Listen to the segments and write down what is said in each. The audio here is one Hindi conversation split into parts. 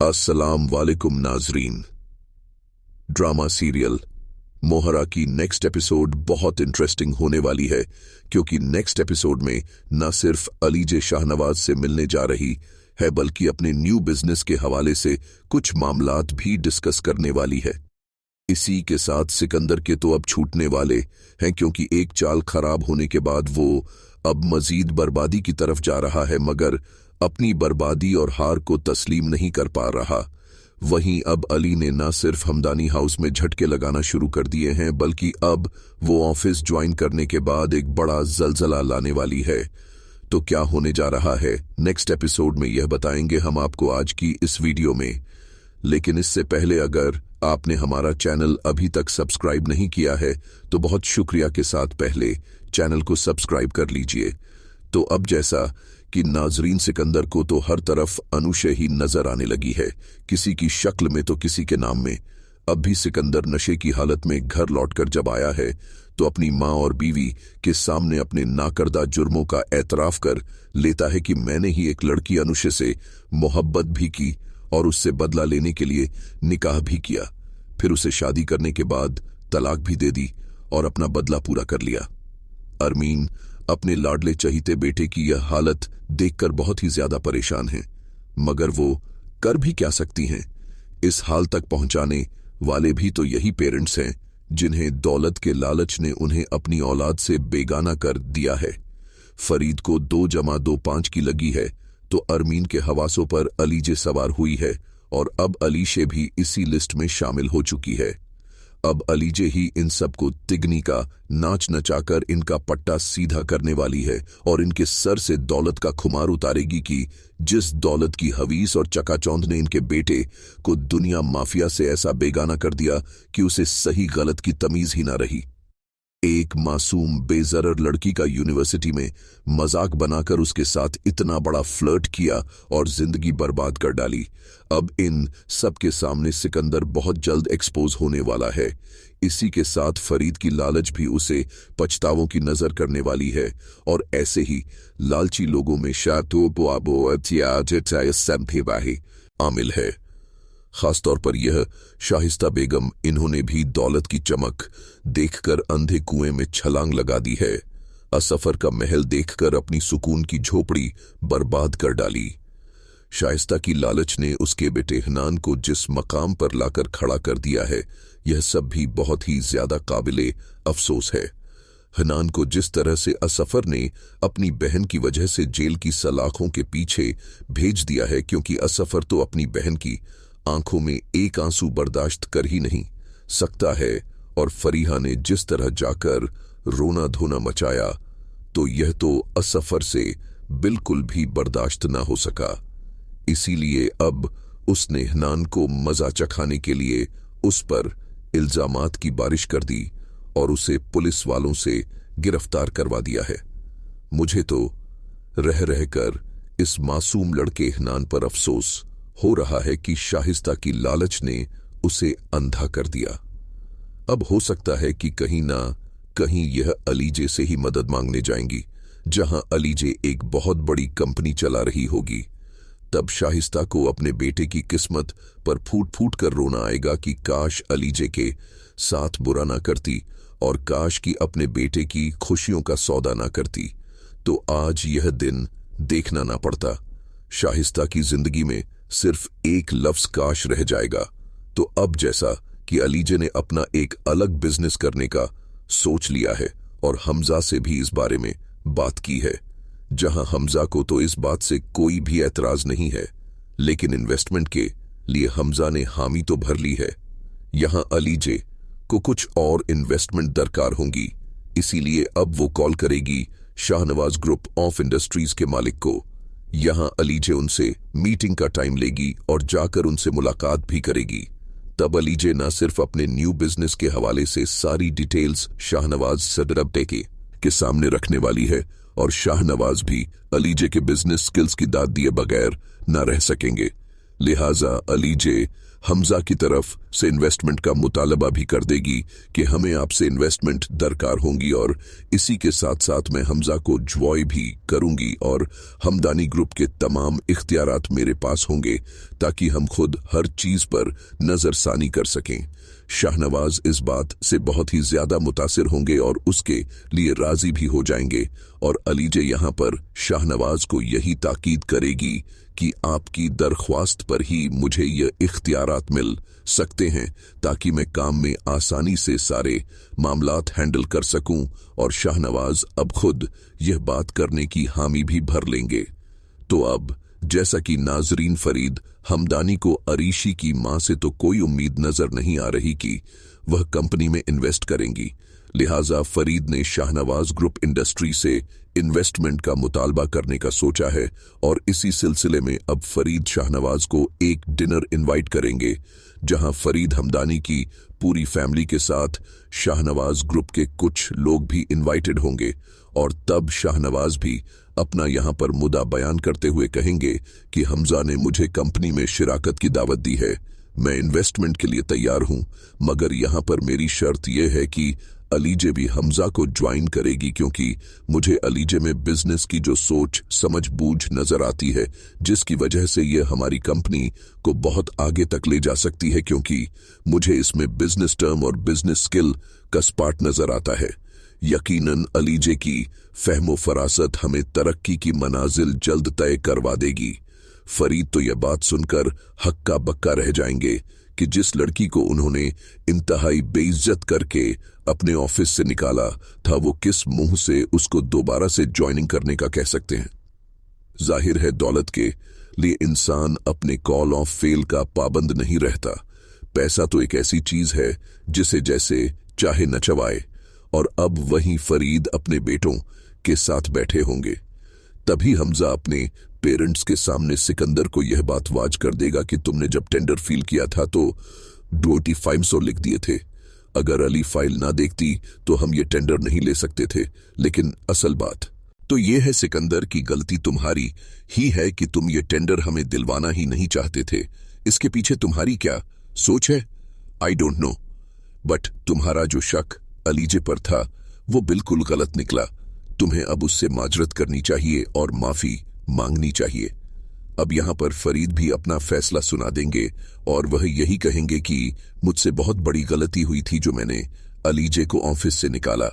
अस्सलाम वालेकुम नाजरीन। ड्रामा सीरियल मोहरा की नेक्स्ट एपिसोड बहुत इंटरेस्टिंग होने वाली है, क्योंकि नेक्स्ट एपिसोड में न सिर्फ अलीजे शाहनवाज से मिलने जा रही है बल्कि अपने न्यू बिजनेस के हवाले से कुछ मामलात भी डिस्कस करने वाली है। इसी के साथ सिकंदर के तो अब छूटने वाले हैं, क्योंकि एक चाल खराब होने के बाद वो अब मजीद बर्बादी की तरफ जा रहा है, मगर अपनी बर्बादी और हार को तस्लीम नहीं कर पा रहा। वहीं अब अली ने न सिर्फ हमदानी हाउस में झटके लगाना शुरू कर दिए हैं, बल्कि अब वो ऑफिस ज्वाइन करने के बाद एक बड़ा जलजला लाने वाली है। तो क्या होने जा रहा है नेक्स्ट एपिसोड में, यह बताएंगे हम आपको आज की इस वीडियो में। लेकिन इससे पहले अगर आपने हमारा चैनल अभी तक सब्सक्राइब नहीं किया है तो बहुत शुक्रिया के साथ पहले चैनल को सब्सक्राइब कर लीजिए। तो अब जैसा कि नाजरीन, सिकंदर को तो हर तरफ अनुशे ही नजर आने लगी है, किसी की शक्ल में तो किसी के नाम में। अब भी सिकंदर नशे की हालत में घर लौटकर जब आया है तो अपनी माँ और बीवी के सामने अपने नाकर्दा जुर्मों का एतराफ कर लेता है कि मैंने ही एक लड़की अनुशे से मोहब्बत भी की और उससे बदला लेने के लिए निकाह भी किया, फिर उसे शादी करने के बाद तलाक भी दे दी और अपना बदला पूरा कर लिया। अरमीन अपने लाडले चहीते बेटे की यह हालत देखकर बहुत ही ज्यादा परेशान है, मगर वो कर भी क्या सकती हैं। इस हाल तक पहुंचाने वाले भी तो यही पेरेंट्स हैं जिन्हें दौलत के लालच ने उन्हें अपनी औलाद से बेगाना कर दिया है। फरीद को 2 जमा 2 5 की लगी है तो अरमीन के हवासों पर अलीजे सवार हुई है और अब अलीशे भी इसी लिस्ट में शामिल हो चुकी है। अब अलीजे ही इन सबको तिगनी का नाच नचाकर इनका पट्टा सीधा करने वाली है और इनके सर से दौलत का खुमार उतारेगी कि जिस दौलत की हवीस और चकाचौंध ने इनके बेटे को दुनिया माफिया से ऐसा बेगाना कर दिया कि उसे सही गलत की तमीज ही ना रही। एक मासूम बेजरर लड़की का यूनिवर्सिटी में मजाक बनाकर उसके साथ इतना बड़ा फ्लर्ट किया और जिंदगी बर्बाद कर डाली। अब इन सब के सामने सिकंदर बहुत जल्द एक्सपोज होने वाला है। इसी के साथ फरीद की लालच भी उसे पछतावों की नजर करने वाली है और ऐसे ही लालची लोगों में आमिल है। खासतौर पर यह शाहिस्ता बेगम, इन्होंने भी दौलत की चमक देखकर अंधे कुएं में छलांग लगा दी है। असफर का महल देखकर अपनी सुकून की झोपड़ी बर्बाद कर डाली। शाइस्ता की लालच ने उसके बेटे हनान को जिस मकाम पर लाकर खड़ा कर दिया है, यह सब भी बहुत ही ज्यादा काबिले अफसोस है। हनान को जिस तरह से असफर ने अपनी बहन की वजह से जेल की सलाखों के पीछे भेज दिया है, क्योंकि असफर तो अपनी बहन की आंखों में एक आंसू बर्दाश्त कर ही नहीं सकता है, और फरीहा ने जिस तरह जाकर रोना धोना मचाया तो यह तो असफर से बिल्कुल भी बर्दाश्त ना हो सका। इसीलिए अब उसने हनान को मजा चखाने के लिए उस पर इल्जामात की बारिश कर दी और उसे पुलिस वालों से गिरफ्तार करवा दिया है। मुझे तो रह रहकर इस मासूम लड़के हनान पर अफसोस हो रहा है कि शाहिस्ता की लालच ने उसे अंधा कर दिया। अब हो सकता है कि कहीं ना कहीं यह अलीजे से ही मदद मांगने जाएंगी, जहां अलीजे एक बहुत बड़ी कंपनी चला रही होगी। तब शाहिस्ता को अपने बेटे की किस्मत पर फूट फूट कर रोना आएगा कि काश अलीजे के साथ बुरा ना करती और काश कि अपने बेटे की खुशियों का सौदा ना करती, तो आज यह दिन देखना ना पड़ता। शाहिस्ता की जिंदगी में सिर्फ एक लफ्ज काश रह जाएगा। तो अब जैसा कि अलीजे ने अपना एक अलग बिजनेस करने का सोच लिया है और हमजा से भी इस बारे में बात की है, जहां हमजा को तो इस बात से कोई भी एतराज नहीं है, लेकिन इन्वेस्टमेंट के लिए हमजा ने हामी तो भर ली है। यहां अलीजे को कुछ और इन्वेस्टमेंट दरकार होंगी, इसीलिए अब वो कॉल करेगी शाहनवाज ग्रुप ऑफ इंडस्ट्रीज के मालिक को। यहां अलीजे उनसे मीटिंग का टाइम लेगी और जाकर उनसे मुलाकात भी करेगी। तब अलीजे न सिर्फ अपने न्यू बिजनेस के हवाले से सारी डिटेल्स शाहनवाज सदरबटे के सामने रखने वाली है, और शाहनवाज भी अलीजे के बिजनेस स्किल्स की दाद दिए बगैर न रह सकेंगे। लिहाजा अलीजे हमजा की तरफ से इन्वेस्टमेंट का मुतालबा भी कर देगी कि हमें आपसे इन्वेस्टमेंट दरकार होंगी, और इसी के साथ साथ मैं हमजा को ज्वाई भी करूंगी और हमदानी ग्रुप के तमाम इख्तियारात मेरे पास होंगे ताकि हम खुद हर चीज पर नजरसानी कर सकें। शाहनवाज इस बात से बहुत ही ज्यादा मुतासिर होंगे और उसके लिए राजी भी हो जाएंगे, और अलीजे यहां पर शाहनवाज को यही ताकीद करेगी कि आपकी दरख्वास्त पर ही मुझे ये इख्तियारात मिल सकते हैं ताकि मैं काम में आसानी से सारे मामलात हैंडल कर सकूं, और शाहनवाज अब खुद यह बात करने की हामी भी भर लेंगे। तो अब जैसा कि नाजरीन, फरीद हमदानी को अरीशी की मां से तो कोई उम्मीद नजर नहीं आ रही कि वह कंपनी में इन्वेस्ट करेंगी, लिहाजा फरीद ने शाहनवाज ग्रुप इंडस्ट्री से इन्वेस्टमेंट का मुतालबा करने का सोचा है, और इसी सिलसिले में अब फरीद शाहनवाज को एक डिनर इनवाइट करेंगे जहां फरीद हमदानी की पूरी फैमिली के साथ शाहनवाज ग्रुप के कुछ लोग भी इनवाइटेड होंगे, और तब शाहनवाज भी अपना यहां पर मुद्दा बयान करते हुए कहेंगे कि हमजा ने मुझे कंपनी में शिराकत की दावत दी है, मैं इन्वेस्टमेंट के लिए तैयार हूं, मगर यहां पर मेरी शर्त यह है कि अलीजे भी हमजा को ज्वाइन करेगी, क्योंकि मुझे अलीजे में बिजनेस की जो सोच समझ बूझ नजर आती है जिसकी वजह से यह हमारी कंपनी को बहुत आगे तक ले जा सकती है, क्योंकि मुझे इसमें बिजनेस टर्म और बिजनेस स्किल का स्पार्ट नजर आता है। यकीनन अलीजे की फहमो फरासत हमें तरक्की की मनाजिल जल्द तय करवा देगी। फरीद तो यह बात सुनकर हक्का बक्का रह जाएंगे कि जिस लड़की को उन्होंने इंतहाई बेइज्जत करके अपने ऑफिस से निकाला था, वो किस मुंह से उसको दोबारा से ज्वाइनिंग करने का कह सकते हैं। जाहिर है दौलत के लिए इंसान अपने कॉल ऑफ फेल का पाबंद नहीं रहता। पैसा तो एक ऐसी चीज है जिसे जैसे चाहे नचवाए, और अब वहीं फरीद अपने बेटों के साथ बैठे होंगे। तभी हमजा अपने पेरेंट्स के सामने सिकंदर को यह बात वाज कर देगा कि तुमने जब टेंडर फील किया था तो 2500 लिख दिए थे, अगर अली फाइल ना देखती तो हम ये टेंडर नहीं ले सकते थे। लेकिन असल बात तो यह है सिकंदर की गलती तुम्हारी ही है कि तुम ये टेंडर हमें दिलवाना ही नहीं चाहते थे। इसके पीछे तुम्हारी क्या सोच है आई डोंट नो, बट तुम्हारा जो शक अलीजे पर था वो बिल्कुल गलत निकला। तुम्हें अब उससे माजरत करनी चाहिए और माफी मांगनी चाहिए। अब यहां पर फरीद भी अपना फैसला सुना देंगे और वह यही कहेंगे कि मुझसे बहुत बड़ी गलती हुई थी जो मैंने अलीजे को ऑफिस से निकाला।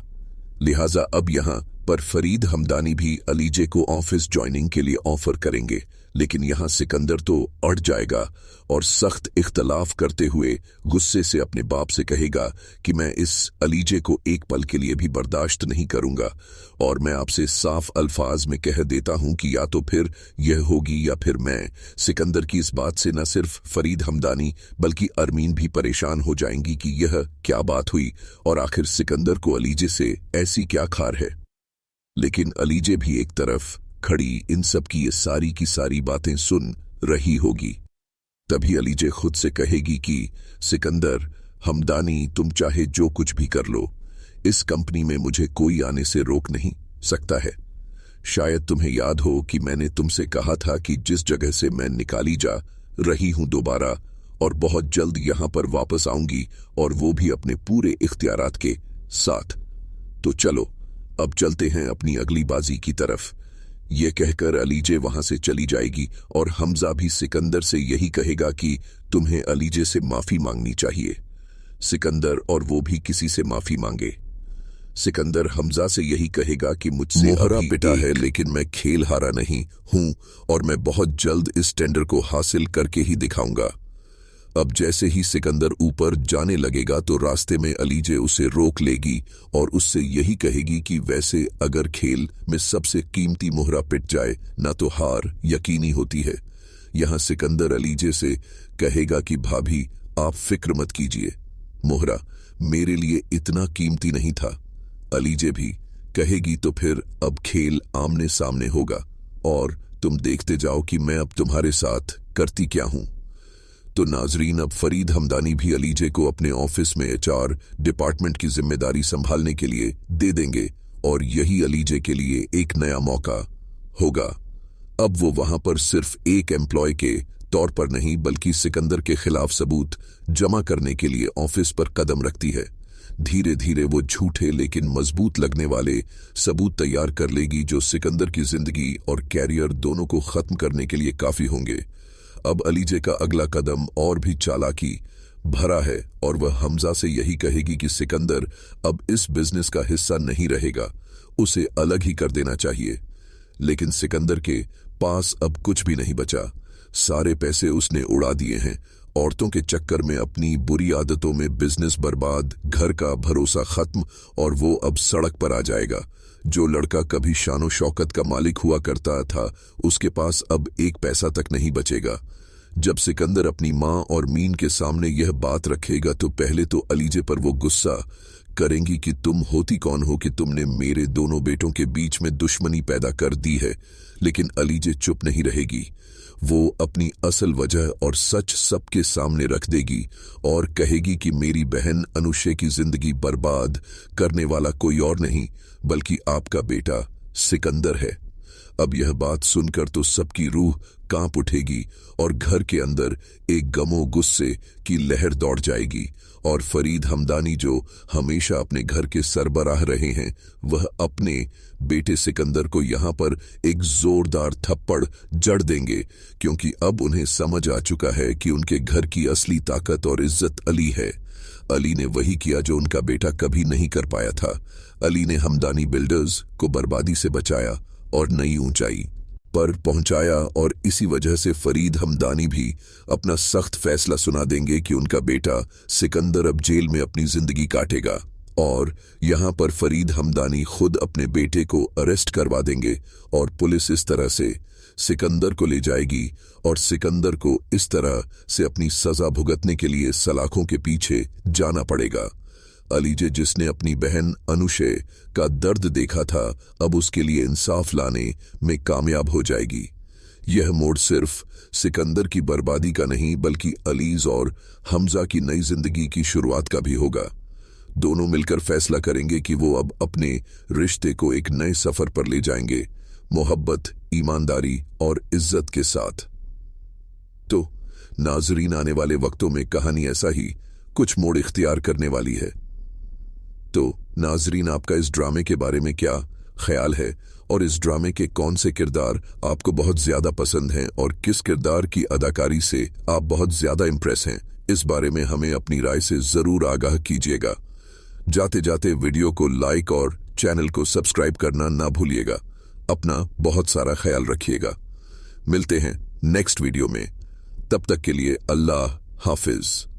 लिहाजा अब यहां पर फरीद हमदानी भी अलीजे को ऑफिस ज्वाइनिंग के लिए ऑफर करेंगे, लेकिन यहां सिकंदर तो अड़ जाएगा और सख्त इख्तलाफ करते हुए गुस्से से अपने बाप से कहेगा कि मैं इस अलीजे को एक पल के लिए भी बर्दाश्त नहीं करूंगा, और मैं आपसे साफ अल्फाज में कह देता हूं कि या तो फिर यह होगी या फिर मैं। सिकंदर की इस बात से न सिर्फ फरीद हमदानी बल्कि अरमीन भी परेशान हो जाएंगी कि यह क्या बात हुई और आखिर सिकंदर को अलीजे से ऐसी क्या खार है। लेकिन अलीजे भी एक तरफ खड़ी इन सब की ये सारी की सारी बातें सुन रही होगी। तभी अलीजे खुद से कहेगी कि सिकंदर हमदानी, तुम चाहे जो कुछ भी कर लो, इस कंपनी में मुझे कोई आने से रोक नहीं सकता है। शायद तुम्हें याद हो कि मैंने तुमसे कहा था कि जिस जगह से मैं निकाली जा रही हूं दोबारा और बहुत जल्द यहां पर वापस आऊंगी, और वो भी अपने पूरे इख्तियारात के साथ। तो चलो अब चलते हैं अपनी अगली बाजी की तरफ। यह कहकर अलीजे वहां से चली जाएगी और हमजा भी सिकंदर से यही कहेगा कि तुम्हें अलीजे से माफी मांगनी चाहिए। सिकंदर और वो भी किसी से माफी मांगे। सिकंदर हमजा से यही कहेगा कि मुझसे हरा पिटा है लेकिन मैं खेल हारा नहीं हूं और मैं बहुत जल्द इस टेंडर को हासिल करके ही दिखाऊंगा। अब जैसे ही सिकंदर ऊपर जाने लगेगा तो रास्ते में अलीजे उसे रोक लेगी और उससे यही कहेगी कि वैसे अगर खेल में सबसे कीमती मोहरा पिट जाए ना तो हार यकीनी होती है। यहां सिकंदर अलीजे से कहेगा कि भाभी आप फिक्र मत कीजिए, मोहरा मेरे लिए इतना कीमती नहीं था। अलीजे भी कहेगी तो फिर अब खेल आमने सामने होगा और तुम देखते जाओ कि मैं अब तुम्हारे साथ करती क्या हूं। तो नाजरीन, अब फरीद हमदानी भी अलीजे को अपने ऑफिस में एचआर डिपार्टमेंट की जिम्मेदारी संभालने के लिए दे देंगे और यही अलीजे के लिए एक नया मौका होगा। अब वो वहां पर सिर्फ एक एम्प्लॉय के तौर पर नहीं बल्कि सिकंदर के खिलाफ सबूत जमा करने के लिए ऑफिस पर कदम रखती है। धीरे धीरे वो झूठे लेकिन मजबूत लगने वाले सबूत तैयार कर लेगी जो सिकंदर की जिंदगी और कैरियर दोनों को खत्म करने के लिए काफी होंगे। अब अलीजे का अगला कदम और भी चालाकी भरा है और वह हमजा से यही कहेगी कि सिकंदर अब इस बिजनेस का हिस्सा नहीं रहेगा, उसे अलग ही कर देना चाहिए। लेकिन सिकंदर के पास अब कुछ भी नहीं बचा। सारे पैसे उसने उड़ा दिए हैं। औरतों के चक्कर में अपनी बुरी आदतों में बिजनेस बर्बाद, घर का भरोसा खत्म और वो अब सड़क पर आ जाएगा। जो लड़का कभी शानो शौकत का मालिक हुआ करता था उसके पास अब एक पैसा तक नहीं बचेगा। जब सिकंदर अपनी माँ और मीन के सामने यह बात रखेगा तो पहले तो अलीजे पर वो गुस्सा करेंगी कि तुम होती कौन हो कि तुमने मेरे दोनों बेटों के बीच में दुश्मनी पैदा कर दी है। लेकिन अलीजे चुप नहीं रहेगी। वो अपनी असल वजह और सच सबके सामने रख देगी और कहेगी कि मेरी बहन अनुषे की जिंदगी बर्बाद करने वाला कोई और नहीं बल्कि आपका बेटा सिकंदर है। अब यह बात सुनकर तो सबकी रूह कांप उठेगी और घर के अंदर एक गमो गुस्से की लहर दौड़ जाएगी और फरीद हमदानी जो हमेशा अपने घर के सरबराह रहे हैं वह अपने बेटे सिकंदर को यहां पर एक जोरदार थप्पड़ जड़ देंगे, क्योंकि अब उन्हें समझ आ चुका है कि उनके घर की असली ताकत और इज्जत अली है। अली ने वही किया जो उनका बेटा कभी नहीं कर पाया था। अली ने हमदानी बिल्डर्स को बर्बादी से बचाया और नई ऊंचाई पर पहुंचाया और इसी वजह से फरीद हमदानी भी अपना सख्त फैसला सुना देंगे कि उनका बेटा सिकंदर अब जेल में अपनी जिंदगी काटेगा। और यहां पर फरीद हमदानी खुद अपने बेटे को अरेस्ट करवा देंगे और पुलिस इस तरह से सिकंदर को ले जाएगी और सिकंदर को इस तरह से अपनी सजा भुगतने के लिए सलाखों के पीछे जाना पड़ेगा। अलीजे जिसने अपनी बहन अनुषे का दर्द देखा था अब उसके लिए इंसाफ लाने में कामयाब हो जाएगी। यह मोड़ सिर्फ सिकंदर की बर्बादी का नहीं बल्कि अलीज और हमजा की नई जिंदगी की शुरुआत का भी होगा। दोनों मिलकर फैसला करेंगे कि वो अब अपने रिश्ते को एक नए सफर पर ले जाएंगे, मोहब्बत, ईमानदारी और इज्जत के साथ। तो नाजरीन, आने वाले वक्तों में कहानी ऐसा ही कुछ मोड़ इख्तियार करने वाली है। तो नाजरीन, आपका इस ड्रामे के बारे में क्या ख्याल है और इस ड्रामे के कौन से किरदार आपको बहुत ज्यादा पसंद हैं और किस किरदार की अदाकारी से आप बहुत ज्यादा इंप्रेस हैं, इस बारे में हमें अपनी राय से जरूर आगाह कीजिएगा। जाते जाते वीडियो को लाइक और चैनल को सब्सक्राइब करना ना भूलिएगा। अपना बहुत सारा ख्याल रखिएगा। मिलते हैं नेक्स्ट वीडियो में, तब तक के लिए अल्लाह हाफिज।